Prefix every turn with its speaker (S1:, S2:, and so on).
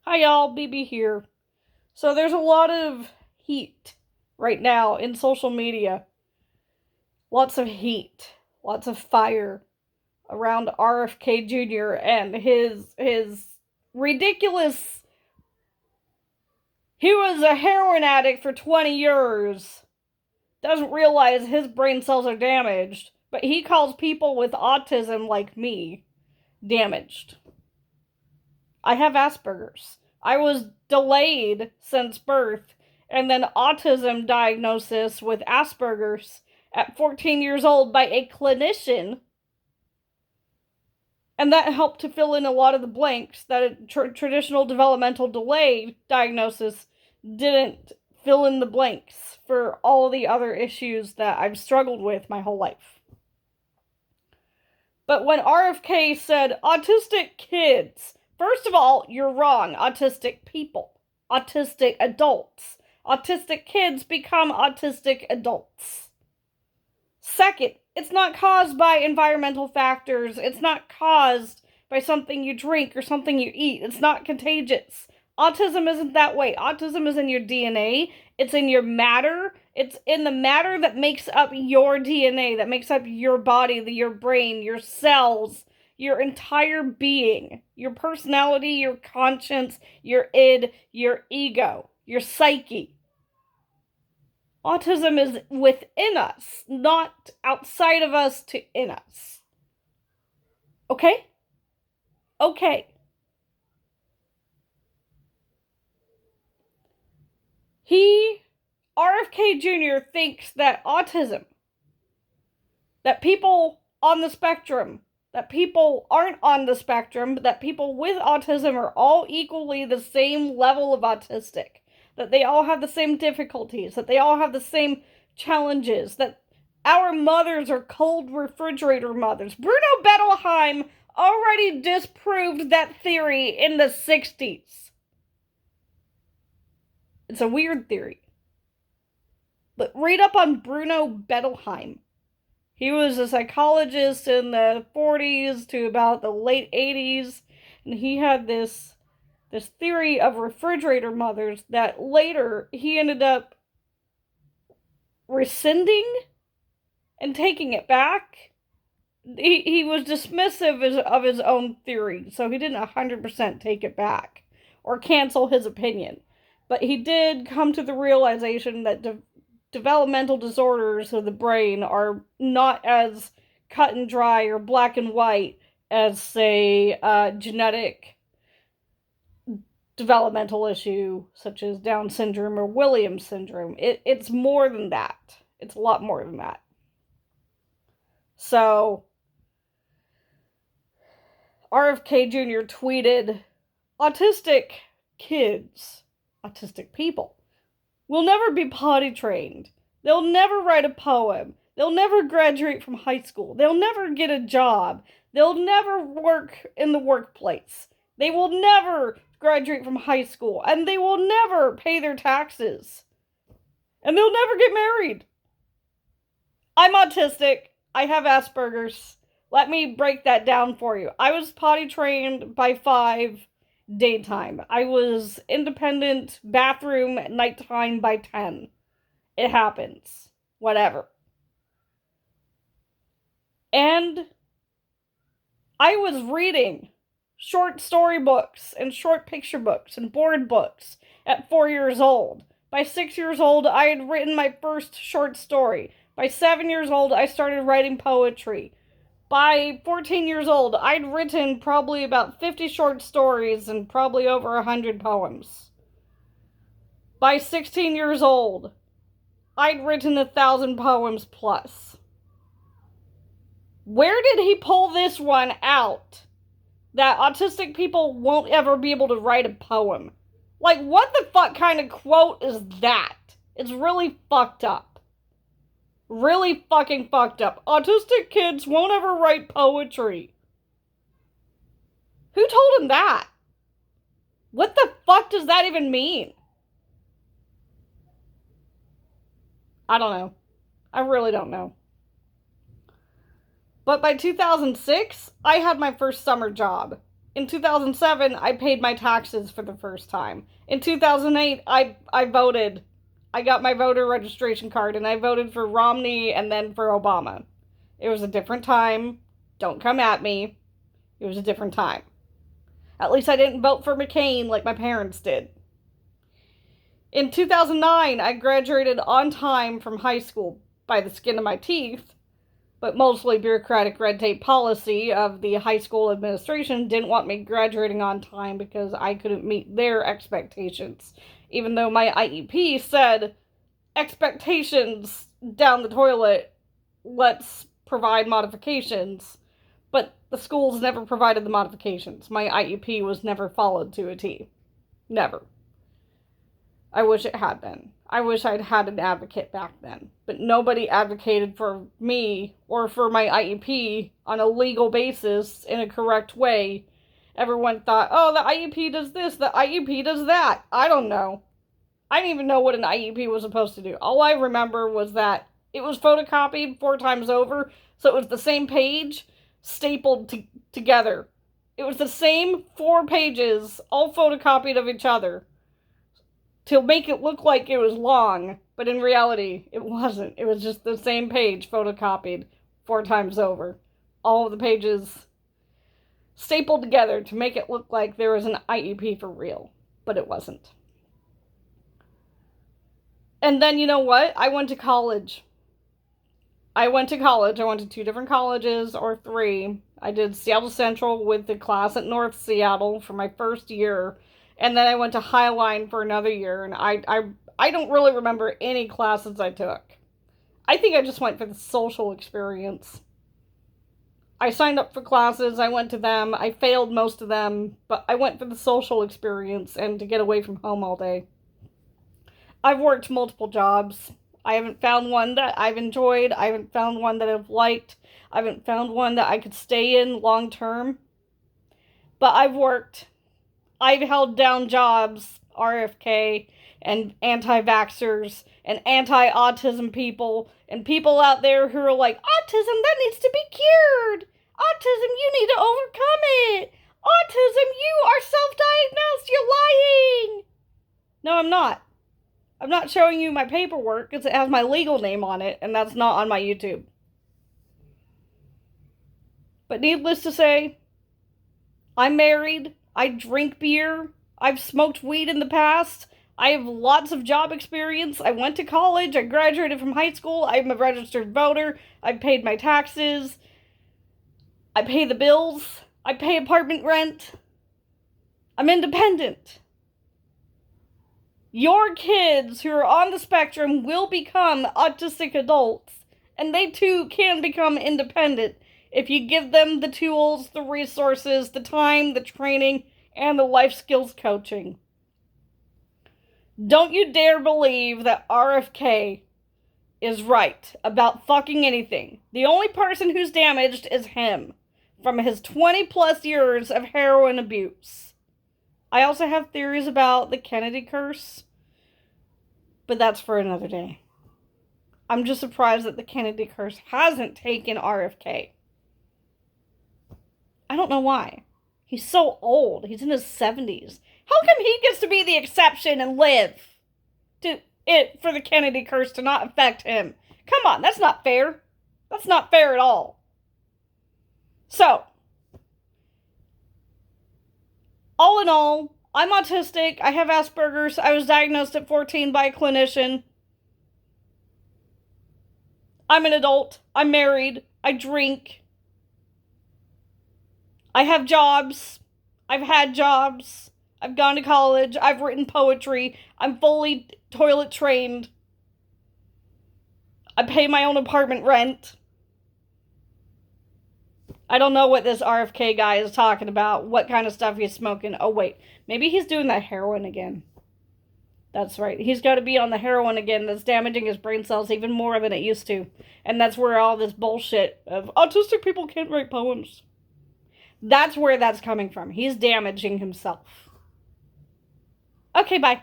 S1: Hi y'all, BB here. So there's a lot of heat right now in social media. Lots of heat, lots of fire around RFK Jr. and his ridiculous. He was a heroin addict for 20 years. Doesn't realize his brain cells are damaged, but he calls people with autism like me damaged. I have Asperger's. I was delayed since birth, and then autism diagnosis with Asperger's at 14 years old by a clinician, and that helped to fill in a lot of the blanks that a traditional developmental delay diagnosis didn't fill in the blanks for all the other issues that I've struggled with my whole life. But when RFK said autistic kids, first of all, you're wrong. Autistic people, autistic adults. Autistic kids become autistic adults. Second, it's not caused by environmental factors. It's not caused by something you drink or something you eat. It's not contagious. Autism isn't that way. Autism is in your DNA. It's in your matter. It's in the matter that makes up your DNA, that makes up your body, your brain, your cells, your entire being, your personality, your conscience, your id, your ego, your psyche. Autism is within us, not outside of us to in us. Okay? Okay. RFK Jr. thinks that autism, that people on the spectrum, that people aren't on the spectrum, that people with autism are all equally the same level of autistic, that they all have the same difficulties, that they all have the same challenges, that our mothers are cold refrigerator mothers. Bruno Bettelheim already disproved that theory in the 60s. It's a weird theory. But read up on Bruno Bettelheim. He was a psychologist in the 40s to about the late 80s, and he had this theory of refrigerator mothers that later he ended up rescinding and taking it back. He was dismissive of his own theory, so he didn't 100% take it back or cancel his opinion. But he did come to the realization that developmental disorders of the brain are not as cut and dry or black and white as, say, genetic developmental issue such as Down syndrome or Williams syndrome. It's more than that. It's a lot more than that. So, RFK Jr. tweeted, autistic kids, autistic people, will never be potty trained. They'll never write a poem. They'll never graduate from high school. They'll never get a job. They'll never work in the workplace. They will never graduate from high school. And they will never pay their taxes. And they'll never get married. I'm autistic. I have Asperger's. Let me break that down for you. I was potty trained by 5 daytime. I was independent bathroom at nighttime by 10. It happens. Whatever. And I was reading short story books and short picture books and board books at 4 years old. By 6 years old, I had written my first short story. By 7 years old, I started writing poetry. By 14 years old, I'd written probably about 50 short stories and probably over 100 poems. By 16 years old, I'd written 1,000 poems plus. Where did he pull this one out? That autistic people won't ever be able to write a poem. Like, what the fuck kind of quote is that? It's really fucked up. Really fucking fucked up. Autistic kids won't ever write poetry. Who told him that? What the fuck does that even mean? I don't know. I really don't know. But by 2006, I had my first summer job In 2007, I paid my taxes for the first time. In 2008, I voted. I got my voter registration card, and I voted for Romney and then for Obama. It was a different time. Don't come at me. It was a different time. At least I didn't vote for McCain like my parents did. In 2009, I graduated on time from high school by the skin of my teeth, but mostly bureaucratic red tape policy of the high school administration didn't want me graduating on time because I couldn't meet their expectations. Even though my IEP said, expectations down the toilet, let's provide modifications. But the schools never provided the modifications. My IEP was never followed to a T. Never. I wish it had been. I wish I'd had an advocate back then. But nobody advocated for me or for my IEP on a legal basis in a correct way. Everyone thought, oh, the IEP does this, the IEP does that. I don't know. I didn't even know what an IEP was supposed to do. All I remember was that it was photocopied 4 times over, so it was the same page stapled together. It was the same 4 pages, all photocopied of each other, to make it look like it was long, but in reality, it wasn't. It was just the same page photocopied 4 times over. All of the pages stapled together to make it look like there was an IEP for real, but it wasn't. And then, you know what? I went to college. I went to 2 different colleges, or 3. I did Seattle Central with the class at North Seattle for my first year. And then I went to Highline for another year. And I don't really remember any classes I took. I think I just went for the social experience. I signed up for classes. I went to them. I failed most of them. But I went for the social experience and to get away from home all day. I've worked multiple jobs. I haven't found one that I've enjoyed. I haven't found one that I've liked. I haven't found one that I could stay in long term. But I've worked. I've held down jobs, RFK, and anti-vaxxers, and anti-autism people, and people out there who are like, autism, that needs to be cured. Autism, you need to overcome it. Autism, you are self-diagnosed. You're lying. No, I'm not. I'm not showing you my paperwork because it has my legal name on it, and that's not on my YouTube. But needless to say, I'm married. I drink beer. I've smoked weed in the past. I have lots of job experience. I went to college. I graduated from high school. I'm a registered voter. I've paid my taxes. I pay the bills. I pay apartment rent. I'm independent. Your kids who are on the spectrum will become autistic adults, and they too can become independent if you give them the tools, the resources, the time, the training, and the life skills coaching. Don't you dare believe that RFK is right about fucking anything. The only person who's damaged is him from his 20 plus years of heroin abuse. I also have theories about the Kennedy curse, but that's for another day. I'm just surprised that the Kennedy curse hasn't taken RFK. I don't know why. He's so old. He's in his 70s. How come he gets to be the exception and live for the Kennedy curse to not affect him? Come on, that's not fair. That's not fair at all. So, all in all, I'm autistic. I have Asperger's. I was diagnosed at 14 by a clinician. I'm an adult. I'm married. I drink. I have jobs. I've had jobs. I've gone to college. I've written poetry. I'm fully toilet trained. I pay my own apartment rent. I don't know what this RFK guy is talking about. What kind of stuff he's smoking. Oh, wait. Maybe he's doing that heroin again. That's right. He's got to be on the heroin again that's damaging his brain cells even more than it used to. And that's where all this bullshit of autistic people can't write poems. That's where that's coming from. He's damaging himself. Okay, bye.